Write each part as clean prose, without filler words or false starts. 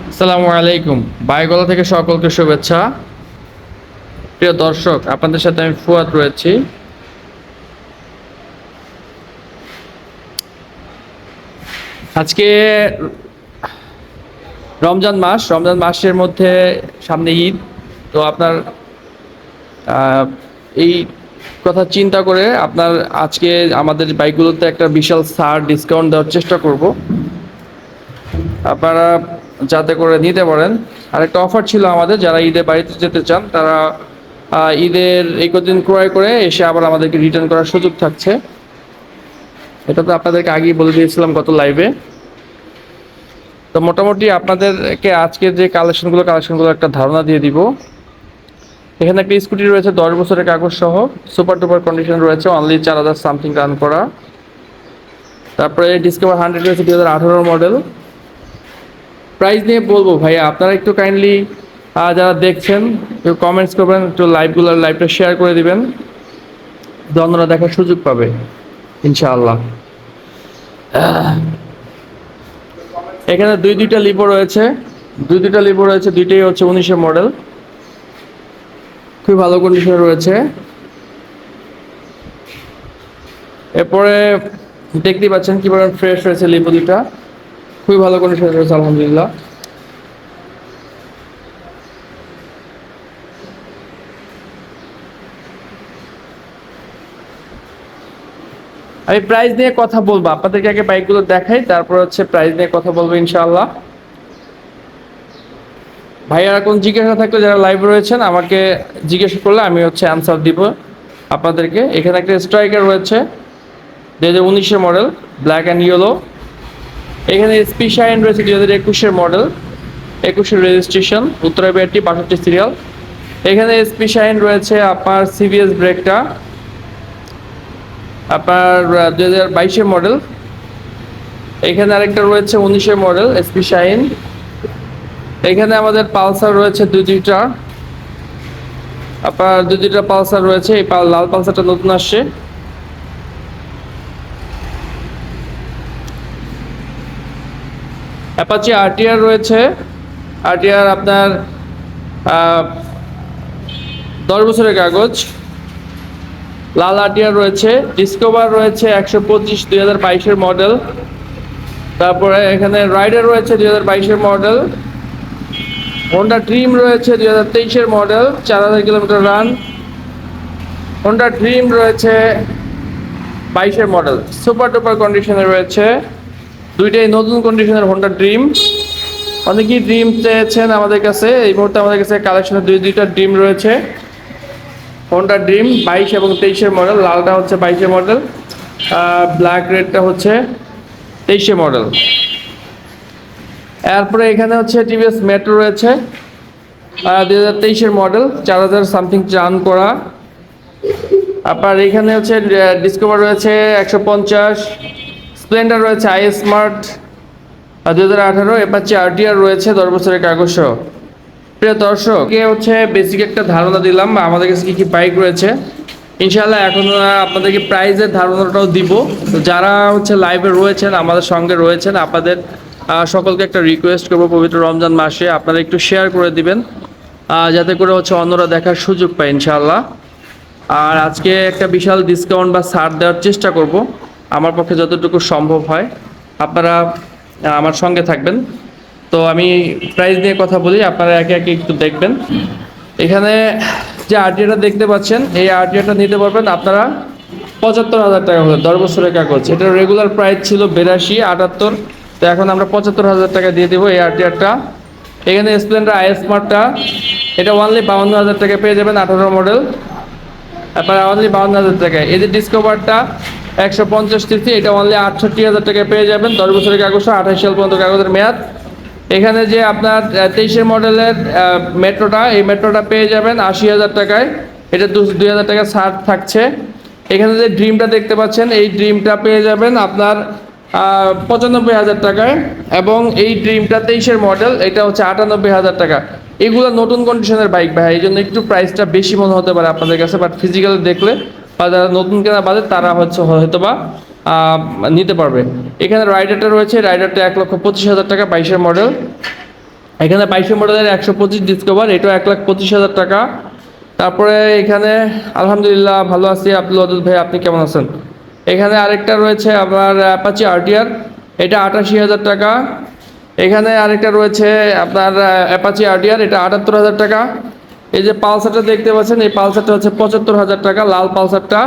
আসসালামু আলাইকুম। বাইগলা থেকে সকলকে শুভেচ্ছা। প্রিয় দর্শক, আপনাদের সাথে আমি ফুয়াদ রয়েছি। আজকে রমজান মাসের মধ্যে সামনে ঈদ। তো আপনার এই কথা চিন্তা করে আপনার আজকে আমাদের বাইকগুলোতে একটা বিশাল ছাড় ডিসকাউন্ট দেওয়ার চেষ্টা করব, আপনারা যাতে করে নিতে পারেন। আরেকটা অফার ছিল আমাদের, যারা ঈদে বাড়িতে যেতে চান তারা ঈদের এই কদিন ক্রয় করে এসে আবার আমাদেরকে রিটার্ন করার সুযোগ থাকছে। এটা তো আপনাদেরকে আগেই বলে দিয়েছিলাম গত লাইভে। তো মোটামুটি আপনাদেরকে আজকে যে কালেকশনগুলো একটা ধারণা দিয়ে দিব। এখানে একটা স্কুটি রয়েছে 10 বছরের কাগজ সহ, সুপার টুপার কন্ডিশন রয়েছে, অনলি 4000 সামথিং রান করা। তারপরে ডিসকভার 100 রয়েছে 2018 মডেল। প্রাইস নিয়ে বলবো ভাইয়া, আপনারা একটু কাইন্ডলি যারা দেখছেন একটু কমেন্টস করবেন, একটু লাইভটা শেয়ার করে দিবেন, অন্যরা দেখার সুযোগ পাবে ইনশাআল্লাহ। এখানে দুইটা লিভো রয়েছে, দুইটাই হচ্ছে 19-এর মডেল, খুবই ভালো কন্ডিশনে রয়েছে। এরপরে দেখতেই পাচ্ছেন কিভাবে ফ্রেশ রয়েছে লিভো দুইটা, খুবই ভালো কন্ডিশনে রয়েছে আলহামদুলিল্লাহ। আমি প্রাইস নিয়ে কথা বলবো, আপনাদেরকে আগে বাইকগুলো দেখাই, তারপর হচ্ছে প্রাইস নিয়ে কথা বলবো ইনশাআল্লাহ। ভাইয়ারা কোন জিজ্ঞাসা থাকলে যারা লাইভ রয়েছেন আমাকে জিজ্ঞাসা করলে আমি হচ্ছে অ্যান্সার দিব আপনাদেরকে। এখানে একটা স্ট্রাইকার রয়েছে 2019-এর মডেল, ব্ল্যাক অ্যান্ড ইয়েলো। এখানে এসপি শাইন রয়েছে 2021-এর মডেল, 21-এর রেজিস্ট্রেশন, উত্তরা বিআরটি 62 সিরিয়াল। এখানে এসপি শাইন রয়েছে আপনার সিবিএস ব্রেকটা, আপনার 2022-এর মডেল। এখানে আরেকটা রয়েছে 19-এর মডেল এসপি শাইন। এখানে আমাদের পালসার রয়েছে দুইটা, আপনার দুইটা পালসার রয়েছে। এই লাল পালসারটা নতুন আসছে। অ্যাপাচি আরটিআর রয়েছে, আরটিআর আপনার 10 বছরের কাগজ, লাল আরটিআর রয়েছে। ডিসকভার রয়েছে 125 2022-এর মডেল। তারপরে এখানে রাইডার রয়েছে 2022-এর মডেল। হোন্ডা ড্রিম রয়েছে 2023-এর model, 4000 kilometre run. Honda Dream রয়েছে 22-এর মডেল, সুপার টুপার কন্ডিশনে রয়েছে, দুইটাই নতুন কন্ডিশনের হোন্ডা ড্রিম। অনেকেই ড্রিম চেয়েছেন আমাদের কাছে, এই মুহূর্তে আমাদের কাছে কালেকশনে দুইটা ড্রিম রয়েছে। হোন্ডা ড্রিম 22 এবং 23-এর মডেল, লালটা হচ্ছে 22-এর মডেল, ব্ল্যাক রেডটা হচ্ছে 23-এর মডেল। এরপরে এখানে হচ্ছে টিভিএস মেট্রো রয়েছে 2023-এর মডেল, 4000 সামথিং রান করা। আপনার এখানে হচ্ছে ডিসকভার রয়েছে 150, স্প্লেন্ডার রয়েছে আই স্মার্ট 2018, অ্যাপাচি আরটিআর রয়েছে 10 বছরের কাগজ সহ। প্রিয় দর্শক, হচ্ছে বেসিক একটা ধারণা দিলাম আমাদের কাছে কি বাইক রয়েছে। ইনশাআল্লাহ এখন আপনাদেরকে প্রাইজের ধারণাটাও দিব। তো যারা হচ্ছে লাইভে রয়েছেন, আমাদের সঙ্গে রয়েছেন, আপনাদের সকলকে একটা রিকোয়েস্ট করবো, পবিত্র রমজান মাসে আপনারা একটু শেয়ার করে দিবেন, যাতে করে হচ্ছে অন্যরা দেখার সুযোগ পায় ইনশাআল্লাহ। আর আজকে একটা বিশাল ডিসকাউন্ট বা ছাড় দেওয়ার চেষ্টা করব, আমার পক্ষে যতটুকু সম্ভব হয়। আপনারা আমার সঙ্গে থাকবেন। তো আমি প্রাইস নিয়ে কথা বলি, আপনারা একে একে একটু দেখবেন। এখানে যে আরটিআরটা দেখতে পাচ্ছেন, এই আরটিআরটা নিতে পারবেন আপনারা 75,000 টাকা হলে, 10 বছরের কাগজ। এটার রেগুলার প্রাইস ছিল 82, 78, তো এখন আমরা 75,000 টাকা দিয়ে দেবো এই আরটিআরটা। এখানে স্প্লেন্ডার আই স্মার্টটা, এটা অনলি 52,000 টাকা পেয়ে যাবেন, 18 মডেল, আপনার অনলি 52,000 টাকায়। এই যে ডিসকভারটা 150 সিসি, এটা অনলি 68,000 টাকায় পেয়ে যাবেন, 10 বছরের কাগজ, 28 সাল পর্যন্ত কাগজের মেয়াদ। এখানে যে আপনার 23-এর মডেলের মেট্রোটা, এই মেট্রোটা পেয়ে যাবেন 80,000 টাকায়, এটা 2,000 টাকা ছাড় থাকছে। এখানে যে ড্রিমটা দেখতে পাচ্ছেন, এই ড্রিমটা পেয়ে যাবেন আপনার 95,000 টাকায়, এবং এই ড্রিমটা 23-এর মডেল, এটা হচ্ছে 98,000 টাকা। এগুলো নতুন কন্ডিশনের বাইক ভাই, এই জন্য একটু প্রাইসটা বেশি মনে হতে পারে আপনাদের কাছে, বাট ফিজিক্যালি দেখলে বা যারা নতুন কেনা বাজে তারা হচ্ছে হয়তো বা নিতে পারবে। এখানে রাইডারটা রয়েছে, রাইডারটা 1,25,000 টাকা, 22-এর মডেল। এখানে 22-এর মডেলের 125 ডিসকভার, এটাও 1,25,000 টাকা। তারপরে এখানে আলহামদুলিল্লাহ ভালো আছি, আব্দুল ওয়াদুদ ভাই, আপনি কেমন আছেন? এখানে আরেকটা রয়েছে আপনার অ্যাপাচি আরটিআর, এটা 88,000 টাকা। এখানে আরেকটা রয়েছে আপনার অ্যাপাচি আরটিআর, এটা 78,000 টাকা। এই যে পালসারটা দেখতে পাচ্ছেন, এই পালসারটা হচ্ছে 75,000 টাকা, লাল পালসারটা।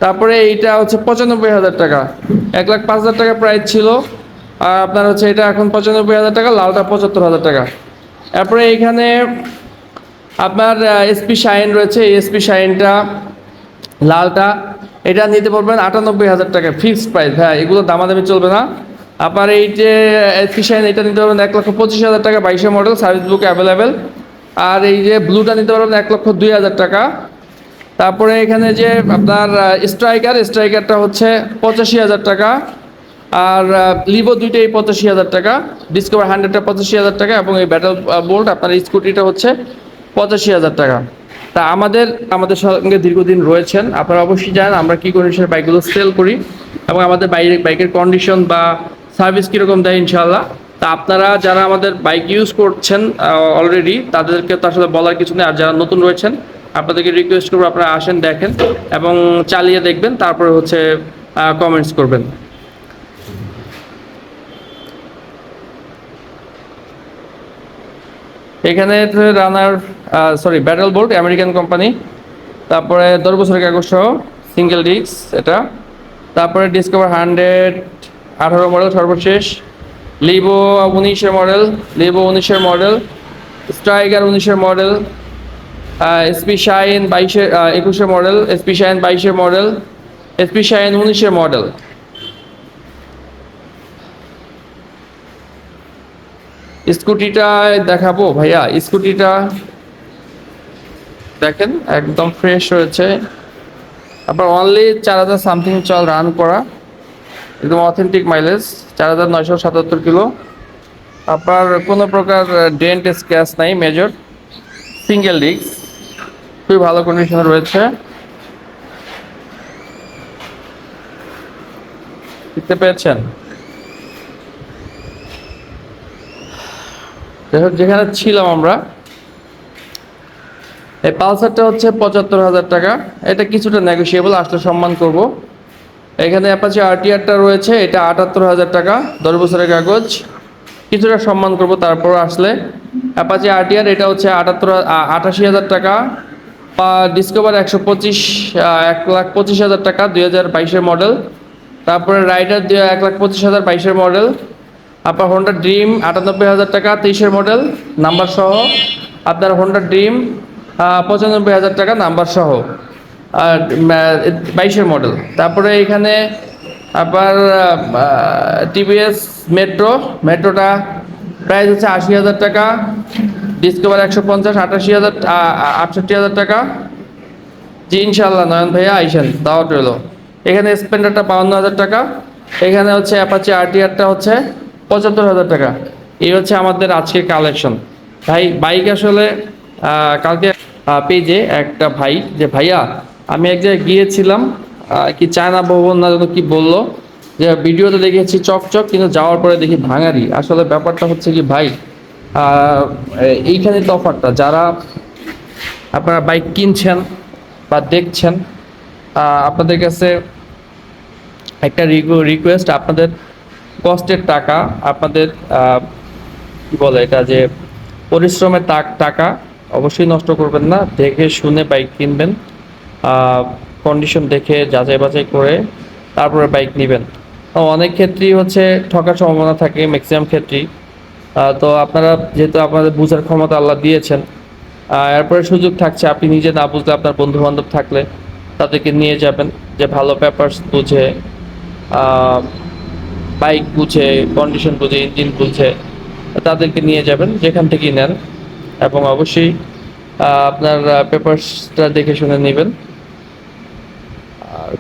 তারপরে এইটা হচ্ছে 95,000 টাকা, 1,05,000 টাকা প্রাইস ছিল। আর আপনার হচ্ছে এটা এখন 95,000 টাকা, লালটা 75,000 টাকা। তারপরে এইখানে আপনার এসপি শাইন রয়েছে, এই এসপি শাইনটা লালটা, এটা নিতে পারবেন 98,000 টাকা, ফিক্সড প্রাইস। হ্যাঁ, এগুলো দামাদামি চলবে না। আপনার এই যে এসপি শাইন, এটা নিতে পারবেন 1,25,000 টাকা, 22-এর মডেল, সার্ভিস বুক অ্যাভেলেবেল। আর এই যে ব্লুটা নিতে পারবেন 1,02,000 টাকা। তারপরে এখানে যে আপনার স্ট্রাইকারটা হচ্ছে 85,000 টাকা। আর লিভো দুইটাই 85,000 টাকা, ডিসকভার 100টা 85,000 টাকা, এবং এই ব্যাটেল বোল্ট আপনার স্কুটিটা হচ্ছে 85,000 টাকা। তা আমাদের সঙ্গে দীর্ঘদিন রয়েছেন, আপনারা অবশ্যই জানেন আমরা কী কন্ডিশনের বাইকগুলো সেল করি এবং আমাদের বাইকের কন্ডিশন বা সার্ভিস কীরকম দেয় ইনশাআল্লাহ। তা আপনারা যারা আমাদের বাইক ইউজ করছেন অলরেডি, তাদেরকে তো আসলে বলার কিছু নেই। আর যারা নতুন রয়েছেন, আপনাদেরকে রিকোয়েস্ট করবো আপনারা আসেন, দেখেন এবং চালিয়ে দেখবেন, তারপরে হচ্ছে কমেন্টস করবেন। এখানে Runner battle Bolt, American company. তারপরে 10 বছরের কাগজ সহ, সিঙ্গেল ডিস্ক এটা। তারপরে ডিসকভার 100 18 মডেল সর্বশেষ, লিভো 19-এর মডেল, স্ট্রাইকার 19-এর মডেল, এসপি শাইন 21-এর মডেল, এসপি শাইন 22-এর মডেল, এসপি শাইন 19-এর মডেল। স্কুটিটা দেখাবো ভাইয়া, স্কুটিটা দেখেন একদম ফ্রেশ রয়েছে। আপনার অনলি 4,000 সামথিং চল রান করা, একদম অথেন্টিক মাইলেজ, 4,977 কিলো। আপনার কোনো প্রকার ডেন্ট স্ক্র্যাচ নাই মেজর, সিঙ্গেল ডিস্ক, খুবই ভালো কন্ডিশনে রয়েছে। দেখতে পেয়েছেন? যেখানে ছিলাম আমরা, এই পালসারটা হচ্ছে 75,000 টাকা, এটা কিছুটা নেগোসিয়েবল, আসলে সম্মান করব। এখানে অ্যাপাচি আরটিআরটা রয়েছে, এটা 78,000 টাকা, 10 বছরের কাগজ, কিছুটা সম্মান করব তারপর আসলে। অ্যাপাচি আরটিআর এটা হচ্ছে 88,000 টাকা, ডিসকভার 1,25,000 টাকা, 2022-এর মডেল। তারপরে রাইডার 1,25,000, 22-এর মডেল। আপনার হোন্ডা ড্রিম 98,000 টাকা, 23-এর মডেল, নাম্বার সহ। আপনার হোন্ডা ড্রিম 95,000 টাকা, নাম্বার সহ, আর 22-এর মডেল। তারপরে এখানে আপনার টিভিএস মেট্রোটা প্রাইস হচ্ছে 80,000 টাকা, ডিসকভার 150, 68,000 টাকা। জি ইনশাল্লাহ নয়ন ভাইয়া আইসেন, দাওয়াত রইল। এখানে স্প্লেন্ডারটা 52,000 টাকা। এখানে হচ্ছে অ্যাপাচি আরটিআরটা হচ্ছে 75,000 টাকা। এই হচ্ছে আমাদের আজকের কালেকশন। ভাই বাইক আসলে কালকে পেজে একটা ভাই, যে ভাইয়া আমি এক জায়গায় গিয়েছিলাম, কি চায়না ভবন না যেন কি বললো, যে ভিডিওতে দেখেছি চকচক, কিন্তু যাওয়ার পরে দেখি ভাঙারি। আসলে ব্যাপারটা হচ্ছে কি ভাই, এইখানে তফাৎটা, যারা আপনারা বাইক কিনছেন বা দেখছেন, আপনাদের কাছে একটা রিকোয়েস্ট, আপনাদের কষ্টের টাকা, আপনাদের কি বলে এটা, যে পরিশ্রমের টাকা অবশ্যই নষ্ট করবেন না। দেখে শুনে বাইক কিনবেন, কন্ডিশন দেখে যাচাই বাছাই করে তারপরে বাইক নেবেন। অনেক ক্ষেত্রেই হচ্ছে ঠকার সম্ভাবনা থাকে, ম্যাক্সিমাম ক্ষেত্রেই। তো আপনারা যেহেতু আপনাদের বুঝার ক্ষমতা আল্লাহ দিয়েছেন, এরপরে সুযোগ থাকছে, আপনি নিজে না বুঝলে আপনার বন্ধু বান্ধব থাকলে তাদেরকে নিয়ে যাবেন, যে ভালো পেপারস বুঝে, বাইক বুঝে, কন্ডিশন বুঝে, ইঞ্জিন বুঝে, তাদেরকে নিয়ে যাবেন যেখান থেকেই নেন। এবং অবশ্যই আপনার পেপারসটা দেখে শুনে নেবেন।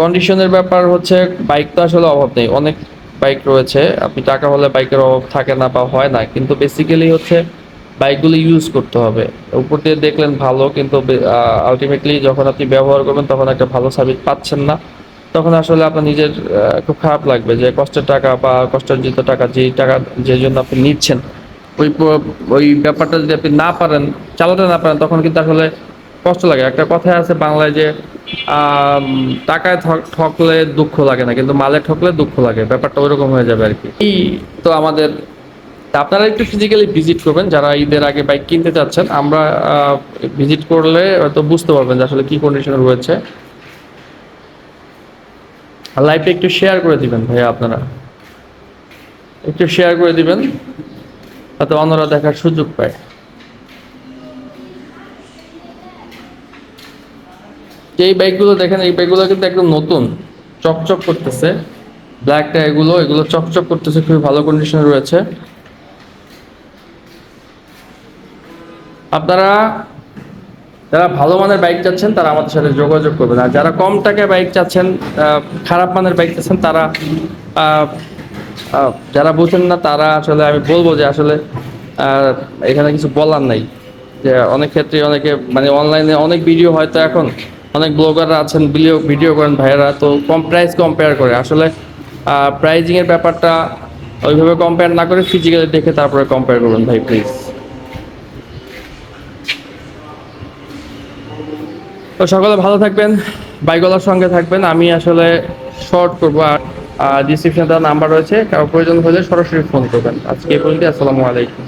কন্ডিশনের ব্যাপার হচ্ছে, বাইক তো আসলে অভাব নেই, অনেক বাইক রয়েছে, আপনি টাকা হলে বাইকের অভাব থাকে না বা হয় না, কিন্তু বেসিক্যালি হচ্ছে বাইকগুলো ইউজ করতে হবে। উপর দিয়ে দেখলেন ভালো, কিন্তু আলটিমেটলি যখন আপনি ব্যবহার করবেন তখন একটা ভালো সার্ভিস পাচ্ছেন না। তো তখন আসলে আপনার নিজের খুব খারাপ লাগবে যে কষ্টের টাকা বা কষ্টার্জিত টাকা, যেই টাকা যে জন্য আপনি নিচ্ছেন, ওই ব্যাপারটা যদি আপনি না পারেন, চালাতে না পারেন, তখন কিন্তু আসলে কষ্ট লাগে। একটা কথাই আছে বাংলায় যে টাকায় ঠকলে দুঃখ লাগে না, কিন্তু মালে ঠকলে দুঃখ লাগে, ব্যাপারটা ওইরকম হয়ে যাবে আর কি। এই তো আমাদের, তা আপনারা একটু ফিজিক্যালি ভিজিট করবেন যারা ঈদের আগে বাইক কিনতে চাচ্ছেন। আমরা ভিজিট করলে হয়তো বুঝতে পারবেন যে আসলে কি কন্ডিশনে রয়েছে। লাইভে একটু শেয়ার করে দিবেন ভাইয়া, আপনারা একটু শেয়ার করে দিবেন, তাতে অন্যরা দেখার সুযোগ পায়। এই বাইকগুলো দেখেন, এই বাইকগুলো কিন্তু একদম নতুন, চকচক করতেছে। ব্ল্যাকটা এগুলো এগুলো চকচক করতেছে, খুবই ভালো কন্ডিশনে রয়েছে। আপনারা যারা ভালো মানের বাইক চাচ্ছেন তারা আমাদের সাথে যোগাযোগ করবেন, আর যারা কম টাকায় বাইক চাচ্ছেন, খারাপ মানের বাইক চাচ্ছেন, তারা আহ, যারা বুঝেন না তারা আসলে আমি বলবো যে আসলে এখানে কিছু বলার নাই। যে অনেক ক্ষেত্রে অনেকে মানে অনলাইনে অনেক ভিডিও, হয়তো এখন অনেক ব্লগাররা আছেন, ভিডিও ভিডিও করেন ভাইয়েরা, তো কম প্রাইস কম্পেয়ার করে। আসলে প্রাইজিং এর ব্যাপারটা ওইভাবে কম্পেয়ার না করে ফিজিক্যালি দেখে তারপরে কম্পেয়ার করবেন ভাই, প্লিজ। তো সকলে ভালো থাকবেন, বাইকওয়ালার সঙ্গে থাকবেন। আমি আসলে শর্ট করবো, আর ডিসক্রিপশনে তার নাম্বার রয়েছে, কারো প্রয়োজন হলে সরাসরি ফোন করবেন। আজকে এই পর্যন্ত, আসসালামু আলাইকুম।